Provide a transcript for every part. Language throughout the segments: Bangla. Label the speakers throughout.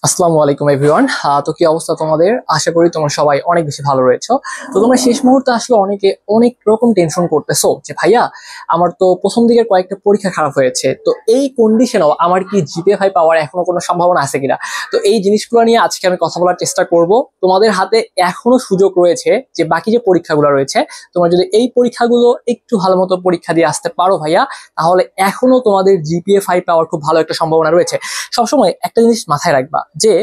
Speaker 1: আসসালামু আলাইকুম এভরিওয়ান। তো কি অবস্থা তোমাদের? আশা করি তোমরা সবাই অনেক বেশি ভালো রয়েছো। তো তোমরা শেষ মুহূর্তে আসলে অনেকে অনেক রকম টেনশন করতেছো যে ভাইয়া আমার তো প্রথম দিকের কয়েকটা পরীক্ষা খারাপ হয়েছে, তো এই কন্ডিশনেও আমার কি জিপিএ 5 পাওয়ার এখনো কোনো সম্ভাবনা আছে কিনা। তো এই জিনিসগুলো নিয়ে আজকে আমি কথা বলার চেষ্টা করব। তোমাদের হাতে এখনো সুযোগ রয়েছে যে বাকি যে পরীক্ষাগুলো রয়েছে, তোমরা যদি এই পরীক্ষাগুলো একটু ভালো মতো পরীক্ষা দিয়ে আসতে পারো ভাইয়া, তাহলে এখনো তোমাদের জিপিএ 5 পাওয়ার খুব ভালো একটা সম্ভাবনা রয়েছে। সবসময় একটা জিনিস মাথায় রাখবা যে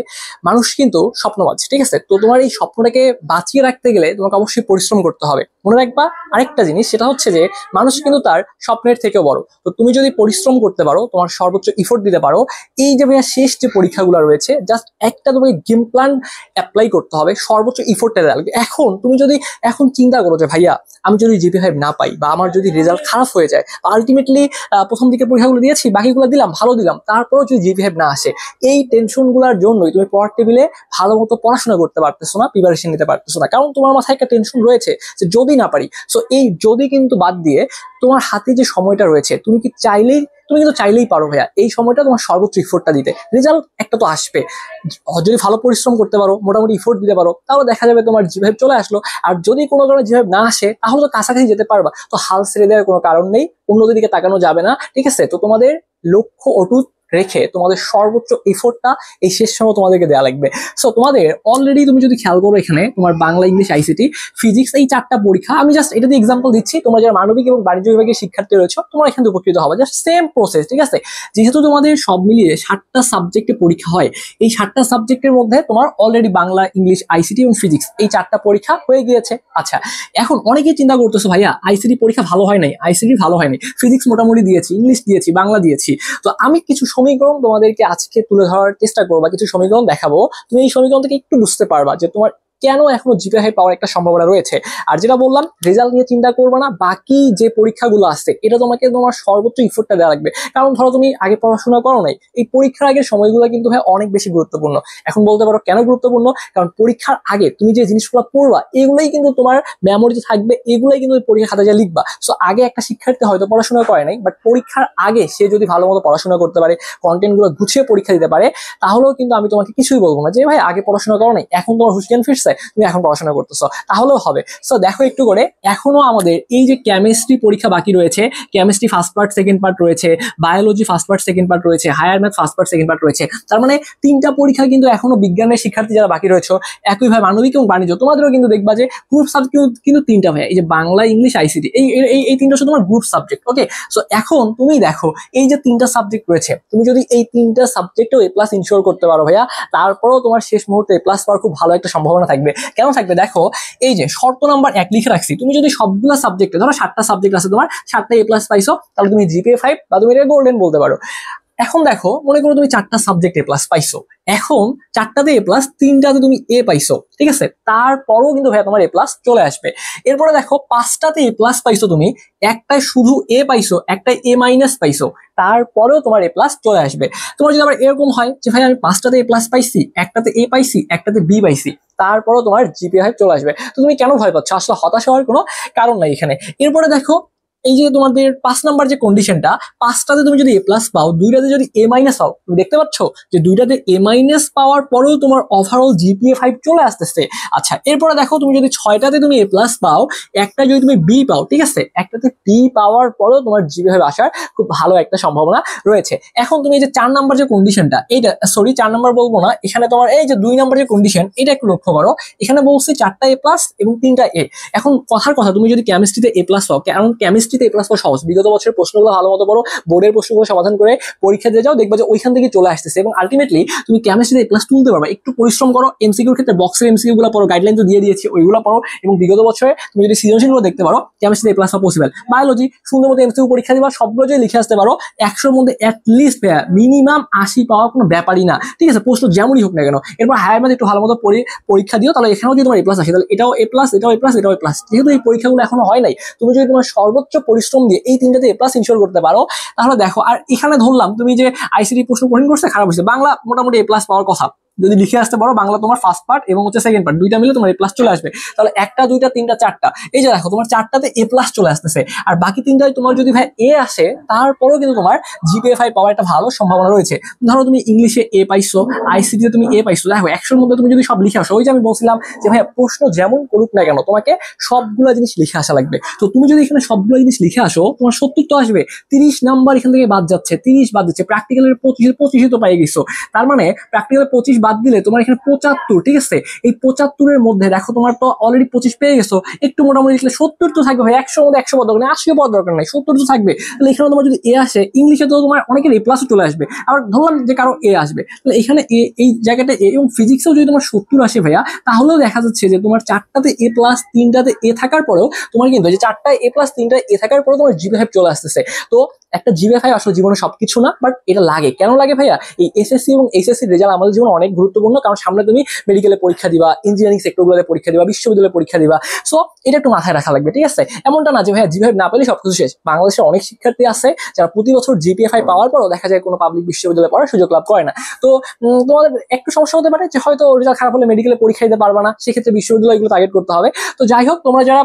Speaker 1: মানুষ কিন্তু স্বপ্নবাজ, ঠিক আছে? তো তোমার এই স্বপ্নটাকে বাঁচিয়ে রাখতে গেলে তোমাকে অবশ্যই পরিশ্রম করতে হবে। মনে রাখবা আরেকটা জিনিস, সেটা হচ্ছে যে মানুষ কিন্তু তার স্বপ্নের থেকেও বড়। তো তুমি যদি পরিশ্রম করতে পারো, তোমার সর্বোচ্চ ইফোর্ট দিতে পারো, এই যে ভাইয়া শেষ যে পরীক্ষাগুলো রয়েছে, জাস্ট একটা তোমাকে গেম প্ল্যান অ্যাপ্লাই করতে হবে, সর্বোচ্চ ইফোর্টটা দেওয়া লাগবে। তুমি যদি এখন চিন্তা করো যে ভাইয়া আমি যদি জিপি 5 না পাই বা আমার যদি রেজাল্ট খারাপ হয়ে যায়, আলটিমেটলি প্রথম দিকে পরীক্ষাগুলো দিয়েছি, বাকিগুলো দিলাম, ভালো দিলাম, তারপরেও যদি জিপি 5 না আসে, এই টেনশন গুলার জন্যই তুমি পড়ার টেবিলে ভালো মতো পড়াশোনা করতে পারতেছো না, প্রিপারেশন নিতে পারতেছো না, কারণ তোমার মাথায় একটা টেনশন রয়েছে যে যদি না পারি। সো এই যদি কিন্তু বাদ দিয়ে তোমার হাতে যে সময়টা রয়েছে, তুমি কিন্তু চাইলেই পারো ভাইয়া এই সময়টা তোমার সর্বোচ্চ ইফোর্টটা দিতে। রেজাল্ট একটা তো আসবে, যদি ভালো পরিশ্রম করতে পারো, মোটামুটি ইফোর্ট দিতে পারো, তাহলে দেখা যাবে তোমার জিভাইব চলে আসলো। আর যদি কোনো কারণে জিভাইব না আসে, তাহলে তো কাছাকাছি যেতে পারবা। তো হাল ছেড়ে দেওয়ার কোনো কারণ নেই, অন্যদের দিকে তাকানো যাবে না, ঠিক আছে? তো তোমাদের লক্ষ্য অটুট রেখে তোমাদের সর্বোচ্চ এফোর্টটা এই শেষ সময় তোমাদেরকে দেওয়া লাগবে। সো তোমাদের অলরেডি তুমি যদি খেয়াল করো, এখানে তোমার বাংলা, ইংলিশ, আইসিটি, ফিজিক্স, এই চারটা পরীক্ষা, আমি জাস্ট এটা দিয়ে এক্সাম্পল দিচ্ছি। তোমরা যারা মানবিক এবং বাণিজ্য বিভাগের শিক্ষার্থী রয়েছে, তোমরা এখানে উপকৃত হবে। জাস্ট সেম প্রসেস, ঠিক আছে? যেহেতু তোমাদের সব মিলিয়ে 7টা সাবজেক্টে পরীক্ষা হয়, এই 7টা সাবজেক্টের মধ্যে তোমার অলরেডি বাংলা, ইংলিশ, আইসিটি এবং ফিজিক্স, এই 4টা পরীক্ষা হয়ে গিয়েছে। আচ্ছা, এখন অনেকেই চিন্তা করতেছো ভাইয়া আইসিটি পরীক্ষা ভালো হয় নাই, আইসিটি ভালো হয়নি, ফিজিক্স মোটামুটি দিয়েছি, ইংলিশ দিয়েছি, বাংলা দিয়েছি। তো আমি কিছু সমীকরণ তোমাদেরকে আজকে তুলে ধরার চেষ্টা করবো, কিছু সমীকরণ দেখাবো। তুমি এই সমীকরণ থেকে একটু বুঝতে পারবা যে তোমার কেন এখনো জিপিএ 5 পাওয়ার একটা সম্ভাবনা রয়েছে। আর যেটা বললাম, রেজাল্ট নিয়ে চিন্তা করবে না, বাকি যে পরীক্ষাগুলো আছে এটা তোমাকে তোমার সর্বোচ্চ ইফোর্টটা দেওয়া লাগবে। কারণ ধরো তুমি আগে পড়াশোনা করো নাই, এই পরীক্ষার আগের সময়গুলো কিন্তু ভাই অনেক বেশি গুরুত্বপূর্ণ। এখন বলতে পারো কেন গুরুত্বপূর্ণ? কারণ পরীক্ষার আগে তুমি যে জিনিসগুলো পড়বা, এগুলোই কিন্তু তোমার মেমোরিতে থাকবে, এগুলোই কিন্তু পরীক্ষা খাতা যা লিখবা। সো আগে একটা শিক্ষার্থী হয়তো পড়াশোনা করে নাই, বাট পরীক্ষার আগে সে যদি ভালো মতো পড়াশোনা করতে পারে, কন্টেন্ট গুলো গুছিয়ে পরীক্ষা দিতে পারে, তাহলেও কিন্তু আমি তোমাকে কিছুই বলবো না যে ভাই আগে পড়াশোনা করো নাই, এখন তোমার হুশ জ্ঞান ফিরছে, তুমি এখন পড়াশোনা করতেছো, তাহলেও হবে। সো দেখো একটু করে, এখনো আমাদের এই যে কেমিস্ট্রি পরীক্ষা বাকি রয়েছে, chemistry first part second part রয়েছে, biology first part second part রয়েছে, higher math first part second part রয়েছে। তার মানে 3টা পরীক্ষা কিন্তু এখনো বিজ্ঞানের শিক্ষার্থী যারা বাকি রয়েছে, একইভাবে মানবিক এবং বাণিজ্য, তোমাদেরও কিন্তু দেখবা যে গ্রুপ সাবজেক্ট কিন্তু 3টা ভাই, এই যে বাংলা, ইংলিশ, আইসিটি, এই 3টা হচ্ছে তোমার গ্রুপ সাবজেক্ট। ওকে, সো এখন তুমি দেখো এই যে 3টা সাবজেক্ট রয়েছে, তুমি যদি এই 3টা সাবজেক্টেও এ প্লাস ইনশিওর করতে পারো ভাইয়া, তারপরেও তোমার শেষ মুহূর্তে এ প্লাস পাওয়ার খুব ভালো একটা সম্ভাবনা থাকবে। কেন থাকবে? দেখো এই যে শর্ত নাম্বার 1 লিখে রাখছি, তুমি যদি সবগুলো সাবজেক্টে, ধরো 7টা সাবজেক্ট আছে তোমার, 7টা এ প্লাস পাইছো, তাহলে তুমি জিপিএ 5 বা তুমি এটা গোল্ডেন বলতে পারো। এখন দেখো, মনে করো তুমি 4টা সাবজেক্ট এ প্লাস পাইছো, এখন 4টাতে এ প্লাস, 3টাতে তুমি এ পাইছো, ঠিক আছে? তারপরও কিন্তু ভাইয়া তোমার এ প্লাস চলে আসবে। এরপরে দেখো 5টাতে এ প্লাস পাইছো তুমি, একটায় শুধু এ পাইছো, একটায় এ মাইনাস পাইছো, তারপরেও তোমার এ প্লাস চলে আসবে। তোমার যদি আবার এরকম হয় যে ভাই আমি 5টাতে এ প্লাস পাইছি, একটাতে এ পাইছি, একটাতে বি পাইছি, তারপরও তোমার জিপিএ 5 চলে আসবে। তো তুমি কেন ভয় পাচ্ছ? আসলে হতাশ হওয়ার কোনো কারণ নাই এখানে। এরপরে দেখো এই যে তোমাদের 5 নাম্বার যে কন্ডিশনটা, 5টাতে তুমি যদি এ প্লাস পাও, 2টাতে যদি এ মাইনাস পাও, তুমি দেখতে পাচ্ছ যে 2টাতে এ মাইনাস পাওয়ার পরেও তোমার ওভারঅল জিপিএ 5 চলে আসতেছে। আচ্ছা, এরপরে দেখো তুমি যদি 6টাতে তুমি এ প্লাস পাও, একটা যদি তুমি বি পাও, ঠিক আছে, একটাতে বি পাওয়ার পরেও তোমার জিপিএ 5 আসার খুব ভালো একটা সম্ভাবনা রয়েছে। এখন তুমি এই যে 4 নাম্বার যে কন্ডিশনটা, এইটা সরি 4 নাম্বার বলবো না, এখানে তোমার এই যে 2 নাম্বার যে কন্ডিশন, এটা একটু লক্ষ্য করো। এখানে বলছি 4টা এ প্লাস এবং 3টা এ। এখন কথার কথা, তুমি যদি কেমিস্ট্রিতে এ প্লাস পাও, কারণ কেমিস্ট্রিতে এ প্লাস পাওয়া সহজ, বিগত বছরের প্রশ্নগুলো ভালো মতো পড়ো, বোর্ডের প্রশ্নগুলো সমাধান করে পরীক্ষা দিয়ে যাও, দেখবা যে ওইখান থেকে চলে আসতেছে এবং আলটিমেটলি তুমি কেমিস্ট্রিতে এ প্লাস তুলতে পারবে। একটু পরিশ্রম করো, এমসিকিউর ক্ষেত্রে বক্সের এমসিকিউ গুলো পড়ো, গাইডলাইন তো দিয়ে দিয়েছি, ওইগুলো পড়ো, এবং বিগত বছরে তুমি যদি সৃজনশীলগুলো দেখতে পারো, কেমিস্ট্রিতে এ প্লাস পাওয়া পসিবল। বায়োলজি সুন্দর মতো এমসিকিউ পরীক্ষা দিবা, সবগুলো যদি লিখে আসতে পারো, 100-র মধ্যে অ্যাটলিস্ট মিনিমাম 80 পাওয়া কোনো ব্যাপারই না, ঠিক আছে? প্রশ্ন যেমনই হোক না কেন। এরপর হায়ার ম্যাথ একটু ভালো মতো পরীক্ষা দিও, তাহলে এখানেও যদি তোমার এ প্লাস আসে, তাহলে এটাও এ প্লাস, এটাও এ প্লাস, এটাও এ প্লাস। যেহেতু এই পরীক্ষাগুলো এখনো হয় নাই, তুমি যদি তোমার সর্বোচ্চ পরিশ্রম দিয়ে এই 3টাতে এ প্লাস ইনশিওর করতে পারো, তাহলে দেখো। আর এখানে ধরলাম তুমি যে আইসিটি প্রশ্ন কঠিন করছে, খারাপ হয়েছে, বাংলা মোটামুটি এ প্লাস পাওয়ার কথা, যদি লিখে আসতে পারো বাংলা তোমার ফার্স্ট পার্ট এবং হচ্ছে সেকেন্ড পার্ট দুইটা মিলে তোমার এ প্লাস চলে আসবে। তাহলে একটা দুইটা তিনটা চারটা, এই যে দেখো তোমার চারটাতে এ প্লাস চলে আসতেছে, আর বাকি তিনটায় তোমার যদি ভাই এ আসে তারপরেও কিন্তু তোমার জিপিএফআই পাওয়ার একটা ভালো সম্ভাবনা রয়েছে। ধরো তুমি ইংলিশে এ পাইছো, আইসিটিতে তুমি এ পাইছো, দেখো 100-র মধ্যে তুমি যদি সব লিখে আসো, ওই যে আমি বলছিলাম যে ভাইয়া প্রশ্ন যেমন করুক না কেন তোমাকে সবগুলা জিনিস লিখে আসা লাগবে। তো তুমি যদি এখানে সবগুলো জিনিস লিখে আসো তোমার 70 তো আসবে, 30 নাম্বার এখান থেকে বাদ যাচ্ছে, 30 বাদ যাচ্ছে, প্র্যাকটিক্যালের 25 তো পাই গেছো, তার মানে প্র্যাকটিক্যালে 25 বাদ দিলে তোমার এখানে 75, ঠিক আছে? এই 75-এর মধ্যে দেখো তোমার তো অলরেডি 25 পেয়ে গেছো, একটু মোটামুটি লিখলে 70 তো থাকবে ভাই, 100-র মধ্যে 100 পদ দরকার নেই, 80 পদ দরকার নাই, 70 তো থাকবে। তাহলে এখানে তোমার যদি এ আসে, ইংলিশে তো তোমার অনেকের এ প্লাসও চলে আসবে, আবার ধরলাম যে কারো এ আসবে, তাহলে এখানে এই জায়গাটা এ, এবং ফিজিক্সেও যদি তোমার 70 আসে ভাইয়া, তাহলেও দেখা যাচ্ছে যে তোমার চারটাতে এ প্লাস তিনটাতে এ থাকার পরেও তোমার কিন্তু যে চারটায় এ প্লাস তিনটায় এ থাকার পরেও তোমার জিপিএফ চলে আসতেছে। তো একটা জিপিএফআই আসলে জীবনে সবকিছু না, বাট এটা লাগে। কেন লাগে ভাইয়া? এই এসএসসি এবং এইচএসসি রেজাল্ট আমাদের জীবনে অনেক গুরুত্বপূর্ণ, কারণ সামনে তুমি মেডিকেলে পরীক্ষা দিবা, ইঞ্জিনিয়ারিং সেক্টরগুলোতে পরীক্ষা দিবা, বিশ্ববিদ্যালয়ে পরীক্ষা দিবা। সো এটা একটু মাথায় রাখা লাগবে, ঠিক আছে? এমনটা না যে ভাইয়া জিপিএফ না পেলে সবকিছু শেষ। বাংলাদেশে অনেক শিক্ষার্থী আছে যারা প্রতি বছর জিপিএফআই পাওয়ার পরও দেখা যায় কোনো পাবলিক বিশ্ববিদ্যালয়ে পড়ার সুযোগ লাভ করে না। তো তোমাদের একটু সমস্যা হতে পারে যে হয়তো রেজাল্ট খারাপ হলে মেডিকেলে পরীক্ষা দিতে পারবা না, সেক্ষেত্রে বিশ্ববিদ্যালয়গুলো টার্গেট করতে হবে। তো যাই হোক, তোমরা যারা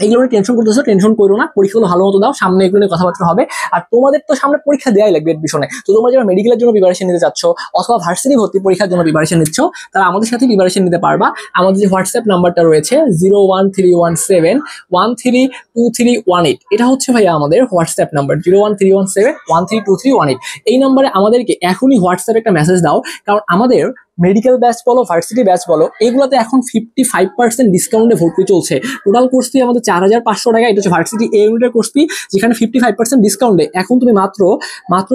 Speaker 1: এগুলো নিয়ে টেনশন করতেছো, টেনশন করো না, পরীক্ষাগুলো ভালো মতো দাও, সামনে এগুলো নিয়ে কথাবার্তা হবে। আর তোমাদের তো সামনে পরীক্ষা দেওয়াই লাগবে এডমিশনে। তো তোমরা যারা মেডিকেলের জন্য প্রিপারেশন নিতে চাচ্ছ অথবা ভার্সিটি ভর্তি পরীক্ষার জন্য প্রিপারেশন নিচ্ছ, তারা আমাদের সাথে প্রিপারেশন নিতে পারবা। আমাদের যে হোয়াটসঅ্যাপ নাম্বারটা রয়েছে 01317132318, এটা হচ্ছে ভাইয়া আমাদের হোয়াটসঅ্যাপ নাম্বার 01317132318। এই নাম্বারে আমাদেরকে এখনই হোয়াটসঅ্যাপে একটা মেসেজ দাও, কারণ আমাদের মেডিকেল ব্যাচ বলো, ভার্সিটি ব্যাচ বলো, এগুলোতে এখন 55% ডিসকাউন্টে ভর্তি চলছে। টোটাল কোর্স ফি আমাদের 4500 টাকা, এটা হচ্ছে ভার্সিটি এ ইউনিটের কোর্স ফি, যেখানে 55% ডিসকাউন্টে এখন তুমি মাত্র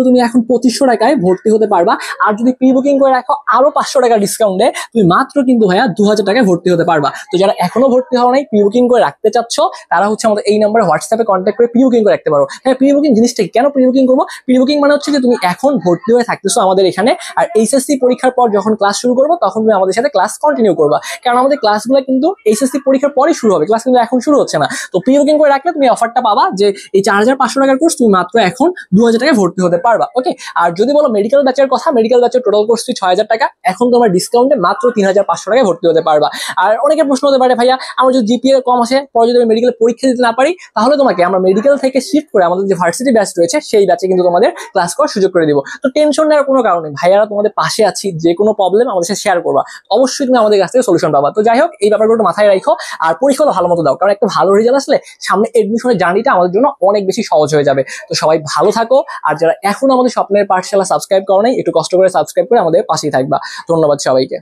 Speaker 1: তুমি এখন 2500 টাকায় ভর্তি হতে পারবা। আর যদি প্রি বুকিং করে রাখো আরো 500 টাকা ডিসকাউন্টে তুমি মাত্র কিন্তু ভাইয়া 2000 টাকায় ভর্তি হতে পারবা। তো যারা এখনো ভর্তি হওয়া নাই, প্রি বুকিং করে রাখতে চাচ্ছ, তারা হচ্ছে আমাদের এই নাম্বারে হোয়াটসঅ্যাপে কন্ট্যাক্ট করে প্রি বুকিং করে রাখতে পারো। হ্যাঁ, প্রি বুকিং জিনিসটা কেন প্রি বুকিং করবো? প্রি বুকিং মানে হচ্ছে যে তুমি এখন ভর্তি হয়ে থাকতেছো আমাদের এখানে, আর এইচএসসি পরীক্ষার পর যখন ক্লাস শুরু করবো তখন তুমি আমাদের সাথে ক্লাস কন্টিনিউ করবা, কারণ আমাদের ক্লাসগুলো কিন্তু এইচএসসি পরীক্ষার পরে শুরু হবে, ক্লাস কিন্তু এখন শুরু হচ্ছে না। তো প্রি বুকিং করে রাখলে তুমি অফারটা পাবা যে এই 4500 টাকার কোর্স তুমি মাত্র এখন 2000 টাকায় ভর্তি হতে পারবা। ওকে, আর যদি বলো মেডিকেল ব্যাচের কথা, মেডিকেল ব্যাচের টোটাল কোর্স ফি 6000 টাকা, এখন তোমার ডিসকাউন্টে মাত্র 3500 টাকায় ভর্তি হতে পারবা। আর অনেকের প্রশ্ন হতে পারে ভাইয়া আমার যদি জিপিএ কম আসে, পরে যদি আমি মেডিকেল পরীক্ষা দিতে না পারি, তাহলে তোমাকে আমরা মেডিকেল থেকে শিফট করে আমাদের যে ভার্সিটি ব্যাচ রয়েছে সেই ব্যাচে কিন্তু তোমাদের ক্লাস করার সুযোগ করে দিব। তো টেনশন নেওয়ার কোনো কারণ নেই, ভাইয়ারা তোমাদের পাশে আছি, যে কোনো প্রবলেম আমাদের সাথে শেয়ার করবা, অবশ্যই তুমি আমাদের কাছ থেকে সলিউশন পাবা। তো যাই হোক, এই ব্যাপারগুলো মাথায় রাখো, আর পরীক্ষাগুলো ভালো মতো দাও, কারণ একটা ভালো রেজাল্ট আসলে সামনে এডমিশনের জার্নিটা আমাদের জন্য অনেক বেশি সহজ হয়ে যাবে। তো সবাই ভালো থাকো, আর যারা এখন আমাদের স্বপ্নের পাঠশালা সাবস্ক্রাইব করো নাই, একটু কষ্ট করে সাবস্ক্রাইব করে আমাদের পাশেই থাকবা। ধন্যবাদ সবাইকে।